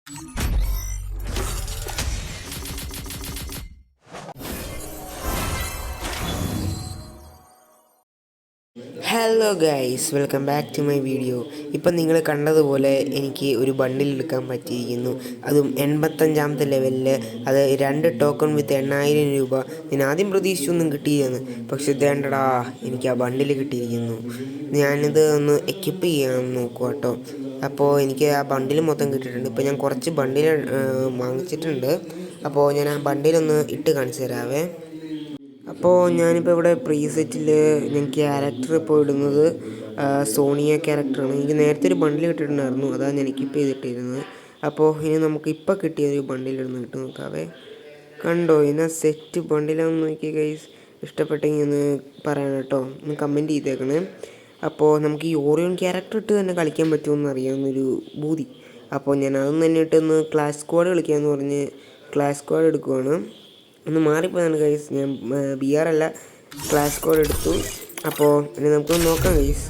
Hello guys, welcome back to my video. ഇപ്പം നിങ്ങൾ കണ്ടതുപോലെ എനിക്ക് ഒരു ബണ്ടിൽ എടുക്കാൻ പറ്റിയിരിക്കുന്നു. അതും 85ാമത്തെ ലെവലിൽ. അത് 2 ടോക്കൺ വിത്ത് 8000 രൂപ. ഞാൻ ആദ്യം പ്രതീക്ഷിച്ചൊന്നും കിട്ടിയെന്ന്, പക്ഷെ ഇതേണ്ടടാ എനിക്ക് ആ ബണ്ടിൽ കിട്ടിയിരിക്കുന്നു. ഞാനിത് ഒന്ന് എക്യുപ്പ് ചെയ്യാൻ നോക്കുക കേട്ടോ. അപ്പോൾ എനിക്ക് ആ ബണ്ടിൽ മൊത്തം കിട്ടിയിട്ടുണ്ട്. ഇപ്പോൾ ഞാൻ കുറച്ച് ബണ്ടിൽ വാങ്ങിച്ചിട്ടുണ്ട്. അപ്പോൾ ഞാൻ ആ ബണ്ടിലൊന്ന് ഇട്ട് കാണിച്ചു തരാവേ. അപ്പോൾ ഞാനിപ്പോൾ ഇവിടെ പ്രീസെറ്റിൽ ഞാൻ ക്യാരക്ടർ ഇപ്പോൾ ഇടുന്നത് സോണിയ ക്യാരക്ടറാണ്. എനിക്ക് നേരത്തെ ഒരു ബണ്ടിൽ കിട്ടിയിട്ടുണ്ടായിരുന്നു, അതാണ് ഞാൻ എക്യുപ്പ് ചെയ്തിട്ടിരുന്നത്. അപ്പോൾ ഇനി നമുക്ക് ഇപ്പോൾ കിട്ടിയൊരു ബണ്ടിലിടുന്ന ഇട്ട് നോക്കാവേ. കണ്ടോ, ഇന്ന് സെറ്റ് ബണ്ടിലാണെന്ന് നോക്കി ഗൈസ്. ഇഷ്ടപ്പെട്ടെങ്കിൽ ഒന്ന് പറയണം കേട്ടോ, ഒന്ന് കമൻറ്റ് ചെയ്തേക്കണേ. അപ്പോൾ നമുക്ക് ഈ ഓറിയോൺ ക്യാരക്ടർ ഇട്ട് തന്നെ കളിക്കാൻ പറ്റുമെന്ന് അറിയാവുന്നൊരു ബൂതി. അപ്പോൾ ഞാൻ അതൊന്നും തന്നെ ഇട്ടൊന്ന് ക്ലാസ് സ്ക്വാഡ് കളിക്കാമെന്ന് പറഞ്ഞ് ക്ലാസ് സ്ക്വാഡ് എടുക്കുവാണ്. ഒന്ന് മാറിപ്പോയാണ് ഗൈസ്. ഞാൻ BR അല്ല, ക്ലാസ് കോഡ് എടുത്തു. അപ്പോൾ ഇനി നമുക്ക് നോക്കാം ഗൈസ്,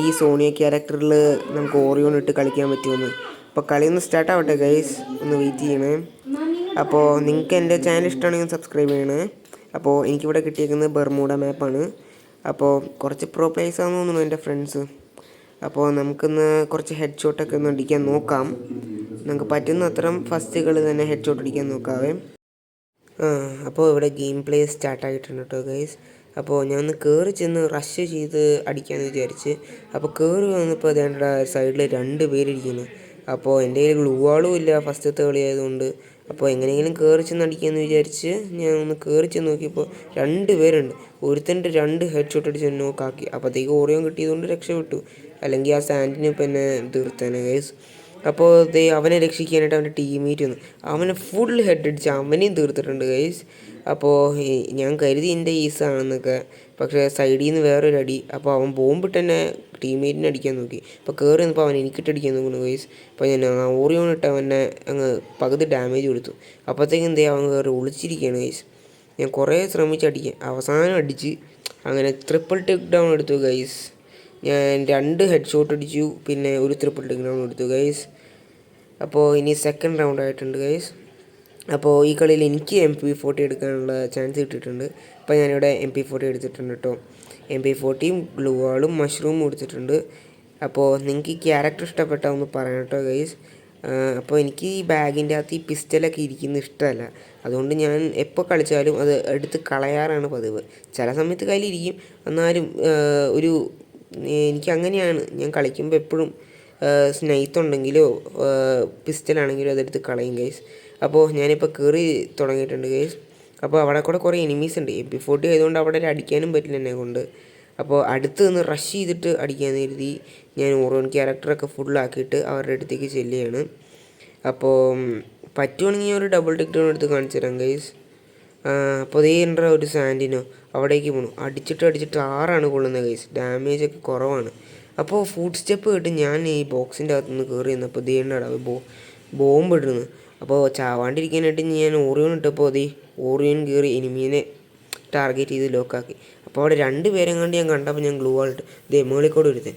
ഈ സോണിയ ക്യാരക്ടറിൽ നമുക്ക് ഓറിയോൺ ഇട്ട് കളിക്കാൻ പറ്റുമെന്ന്. അപ്പോൾ കളിയൊന്ന് സ്റ്റാർട്ട് ആവട്ടെ ഗൈസ്, ഒന്ന് വെയിറ്റ് ചെയ്യണേ. അപ്പോൾ നിങ്ങൾക്ക് എൻ്റെ ചാനൽ ഇഷ്ടമാണെങ്കിൽ സബ്സ്ക്രൈബ് ചെയ്യണേ. അപ്പോൾ എനിക്കിവിടെ കിട്ടിയിരിക്കുന്നത് ബർമൂഡ മാപ്പാണ്. അപ്പോൾ കുറച്ച് പ്രോ പ്ലേയേഴ്സ് ആണെന്ന് തോന്നുന്നു എൻ്റെ ഫ്രണ്ട്സ്. അപ്പോൾ നമുക്കിന്ന് കുറച്ച് ഹെഡ് ഷോട്ടൊക്കെ ഒന്ന് അടിക്കാൻ നോക്കാം. നമുക്ക് പറ്റുന്ന അത്രയും ഫസ്റ്റ് കളി തന്നെ ഹെഡ് ഷോട്ട് അടിക്കാൻ നോക്കാവേ. അപ്പോൾ ഇവിടെ ഗെയിം പ്ലേ സ്റ്റാർട്ടായിട്ടുണ്ട് കേട്ടോ ഗൈസ്. അപ്പോൾ ഞാൻ ഒന്ന് കയറി ചെന്ന് റഷ് ചെയ്ത് അടിക്കാമെന്ന് വിചാരിച്ച്. അപ്പോൾ കയറി വന്നപ്പോൾ അതേണ്ട സൈഡിൽ 2 പേരിരിക്കുന്നു. അപ്പോൾ എൻ്റെ കയ്യിൽ ഗ്ലൂ വാളും ഇല്ല ഫസ്റ്റത്തെ കളി ആയതുകൊണ്ട്. അപ്പോൾ എങ്ങനെയെങ്കിലും കയറി ചെന്ന് അടിക്കാമെന്ന് വിചാരിച്ച് ഞാൻ ഒന്ന് കയറി ചെന്ന് നോക്കിയപ്പോൾ 2 പേരുണ്ട്. ഒരുത്തൻ്റെ 2 ഹെഡ് ഷോട്ട് അടിച്ച് നോക്കാക്കി. അപ്പോഴത്തേക്ക് ഓറിയോൺ കിട്ടിയതുകൊണ്ട് രക്ഷപ്പെട്ടു, അല്ലെങ്കിൽ ആ സാൻഡിന് ഇപ്പം എന്നെ തീർത്തേനെ ഗൈസ്. അപ്പോൾ അവനെ രക്ഷിക്കാനായിട്ട് അവൻ്റെ ടീമേറ്റ് വന്നു, അവനെ ഫുൾ ഹെഡ് അടിച്ച് അവനെയും തീർത്തിട്ടുണ്ട് ഗൈസ്. അപ്പോൾ ഞാൻ കരുതി എൻ്റെ ഈസാണെന്നൊക്കെ, പക്ഷേ സൈഡിൽ നിന്ന് വേറൊരു അടി. അപ്പോൾ അവൻ ബോംബിട്ട് തന്നെ ടീമേറ്റിനെ അടിക്കാൻ നോക്കി. അപ്പോൾ കയറി വന്നപ്പോൾ അവൻ എനിക്കിട്ട് അടിക്കാൻ നോക്കുന്നു ഗൈസ്. അപ്പോൾ ഞാൻ ഓറിയോൺ ഇട്ട് അവനെ അങ്ങ് പകുതി ഡാമേജ് കൊടുത്തു. അപ്പോഴത്തേക്കും അവൻ കയറി ഒളിച്ചിരിക്കുകയാണ് ഗൈസ്. ഞാൻ കുറേ ശ്രമിച്ചടിക്കാൻ, അവസാനം അടിച്ച് അങ്ങനെ ട്രിപ്പിൾ ടേക്ക് ഡൗൺ എടുത്തു ഗൈസ്. ഞാൻ 2 ഹെഡ് ഷോട്ട് അടിച്ചു, പിന്നെ ഒരു ട്രിപ്പിൾ ടേക്ക് ഡൗൺ എടുത്തു ഗൈസ്. അപ്പോൾ ഇനി സെക്കൻഡ് റൗണ്ട് ആയിട്ടുണ്ട് ഗൈസ്. അപ്പോൾ ഈ കളിയിൽ എനിക്ക് MP40 എടുക്കാനുള്ള ചാൻസ് കിട്ടിയിട്ടുണ്ട്. അപ്പോൾ ഞാനിവിടെ MP40 എടുത്തിട്ടുണ്ട് കേട്ടോ. MP40യും ഗ്ലൂ വാളും മഷ്റൂമും എടുത്തിട്ടുണ്ട്. അപ്പോൾ നിങ്ങൾക്ക് ഈ ക്യാരക്ടർ ഇഷ്ടപ്പെട്ടാൽ ഒന്ന് പറയണം കേട്ടോ ഗൈസ്. അപ്പോൾ എനിക്ക് ഈ ബാഗിൻ്റെ അകത്ത് ഈ പിസ്റ്റലൊക്കെ ഇരിക്കുന്നത് ഇഷ്ടമല്ല. അതുകൊണ്ട് ഞാൻ എപ്പോൾ കളിച്ചാലും അത് എടുത്ത് കളയാറാണ് പതിവ്. ചില സമയത്ത് കയ്യിലിരിക്കും, എന്നാലും എനിക്കങ്ങനെയാണ്. ഞാൻ കളിക്കുമ്പോൾ എപ്പോഴും സ്നൈത്ത് ഉണ്ടെങ്കിലോ പിസ്റ്റലാണെങ്കിലോ അതെടുത്ത് കളയും ഗൈസ്. അപ്പോൾ ഞാനിപ്പോൾ കയറി തുടങ്ങിയിട്ടുണ്ട് ഗൈസ്. അപ്പോൾ അവിടെ കൂടെ കുറേ എനിമീസ് ഉണ്ട്. MP40 ആയതുകൊണ്ട് അവിടെ അടിക്കാനും പറ്റില്ല എന്നെ കൊണ്ട്. അപ്പോൾ അടുത്ത് നിന്ന് റഷ് ചെയ്തിട്ട് അടിക്കാമെന്ന് കരുതി ഞാൻ ഓറിയോൺ ക്യാരക്ടറൊക്കെ ഫുള്ളാക്കിയിട്ട് അവരുടെ അടുത്തേക്ക് ചെല്ലുകയാണ്. അപ്പോൾ പറ്റുവാണെങ്കിൽ ഞാൻ ഒരു ഡബിൾ ടിക്ക് ഡൗൺ എടുത്ത് കാണിച്ചു തരാം ഗൈസ്. അപ്പോൾ ഒരു സാൻഡിനോ അവിടേക്ക് പോകണം. അടിച്ചിട്ട് 6 കൊള്ളുന്നത് ഗൈസ്. ഡാമേജൊക്കെ കുറവാണ്. അപ്പോൾ ഫുഡ് സ്റ്റെപ്പ് കേട്ട് ഞാൻ ഈ ബോക്സിൻ്റെ അകത്തുനിന്ന് കയറി വന്നപ്പോൾ ബോംബ് ഇടുന്നു. അപ്പോൾ ചാവാണ്ടിരിക്കാനായിട്ട് ഞാൻ ഓറിയോൺ ഇട്ടപ്പോൾ ഓറിയോൺ കയറി എനിമീനെ ടാർഗറ്റ് ചെയ്ത് ലോക്കാക്കി. അപ്പോൾ അവിടെ 2 പേരെ കണ്ട് ഞാൻ കണ്ടപ്പോൾ ഞാൻ ഗ്ലൂ വാളിട്ട് മേളിക്കോട് എടുത്തേ.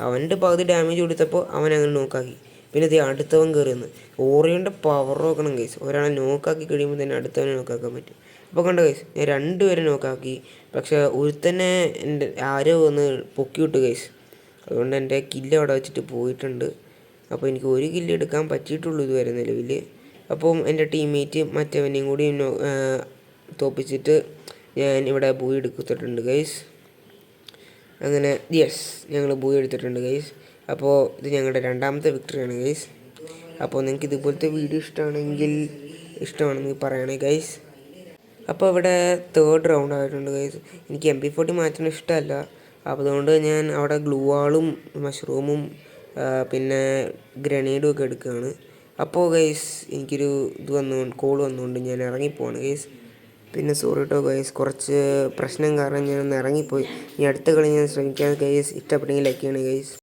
അവൻ്റെ പകുതി ഡാമേജ് കൊടുത്തപ്പോൾ അവൻ അങ്ങനെ നോക്കാക്കി. പിന്നെ അടുത്തവൻ കയറി വന്ന് ഓറിയോൻ്റെ പവർ നോക്കണം ഗൈസ്. ഒരാളെ നോക്കാക്കി കഴിയുമ്പോൾ തന്നെ അടുത്തവനെ നോക്കാക്കാൻ പറ്റും. അപ്പോൾ കണ്ട ഗൈസ്, ഞാൻ 2 പേരെ നോക്കാക്കി. പക്ഷേ ഒരുത്തന്നെ എൻ്റെ ആരോ ഒന്ന് പൊക്കി വിട്ടു ഗൈസ്. അതുകൊണ്ട് എൻ്റെ കില്ല് അവിടെ വെച്ചിട്ട് പോയിട്ടുണ്ട്. അപ്പോൾ എനിക്ക് 1 കില്ല് എടുക്കാൻ പറ്റിയിട്ടുള്ളൂ ഇതുവരെ നിലവിൽ. അപ്പം എൻ്റെ ടീംമേറ്റ് മറ്റവനെയും കൂടി തോപ്പിച്ചിട്ട് ഞാൻ ഇവിടെ ബൂയി എടുത്തിട്ടുണ്ട് ഗൈസ്. അങ്ങനെ യെസ്, ഞങ്ങൾ ബൂയി എടുത്തിട്ടുണ്ട് ഗൈസ്. അപ്പോൾ ഇത് ഞങ്ങളുടെ 2ാമത്തെ വിക്ടറിയാണ് ഗൈസ്. അപ്പോൾ നിങ്ങൾക്ക് ഇതുപോലത്തെ വീഡിയോ ഇഷ്ടമാണെങ്കിൽ പറയണേ ഗൈസ്. അപ്പോൾ ഇവിടെ 3rd റൗണ്ട് ആയിട്ടുണ്ട് ഗൈസ്. എനിക്ക് MP40 മാറ്റാൻ ഇഷ്ടമല്ല. അപ്പോൾ അതുകൊണ്ട് ഞാൻ അവിടെ ഗ്ലൂ വാളും മഷ്റൂമും പിന്നെ ഗ്രനേഡും ഒക്കെ എടുക്കുകയാണ്. അപ്പോൾ ഗൈസ് എനിക്കൊരു കോൾ വന്നുകൊണ്ട് ഞാൻ ഇറങ്ങിപ്പോവാണ് ഗൈസ്. പിന്നെ സോറി കേട്ടോ ഗൈസ്, കുറച്ച് പ്രശ്നം കാരണം ഞാനൊന്ന് ഇറങ്ങിപ്പോയി. ഈ അടുത്ത കളി ഞാൻ ശ്രമിക്കാം ഗൈസ്. ഇഷ്ടപ്പെട്ടെങ്കിൽ ലൈക്ക് ചെയ്യണേ ഗൈസ്.